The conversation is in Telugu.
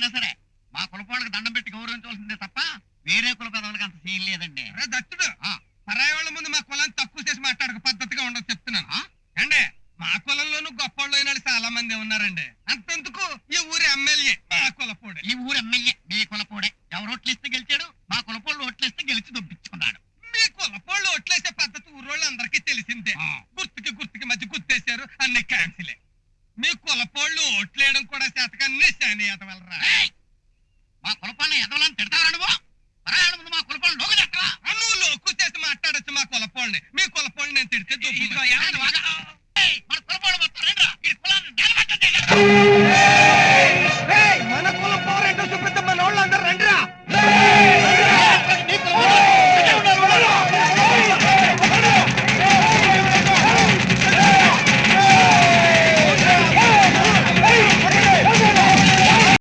ఏమైనా సరే మా కులపోళ్ళకి దండం పెట్టి గౌరవించవలసిందే తప్ప వేరే కుల పెదవులకి అంత సీన్ లేదండి. దత్తుడు పరాయి వాళ్ళ ముందు మా కులాన్ని తక్కువ చేసి మాట్లాడక పద్ధతిగా ఉండదు చెప్తున్నాను అండి. మా కులంలోనూ గొప్పళ్ళు అయిన చాలా మంది ఉన్నారండి. అంతెందుకు ఈ ఊరి ఎమ్మెల్యే మా కులపోడే. ఈ ఊరు ఎమ్మెల్యే మీ కులపోడే. ఎవరు ఓట్లేస్తే గెలిచాడు, మా కులపోళ్ళు ఓట్లేస్తే గెలిచి దొప్పించుకున్నాడు. మీ కులపోళ్ళు ఓట్లేసే పద్ధతి ఊరోళ్ళు అందరికీ తెలిసిందే. గుర్తుకి మధ్య గుర్తేశారు, అన్ని క్యాన్సిలే. మీ కులపోళ్ళు ఓట్లేయడం కూడా శాతకన్నీ శాని ఎదవలరా. మా కులపాలను ఎదవాలని తిడతావా నువ్వు? పరాయాల ముందు మా కులపాలను లోకి తిట్టవా? నువ్వు లోకు చేసి మాట్లాడొచ్చు మా కులపోళ్ళని. మీ కులపోళ్ళు నేను తిడితే మన కులపాలు మొత్తం రండి, ఈ కులాన్ని నిలబెట్టండి.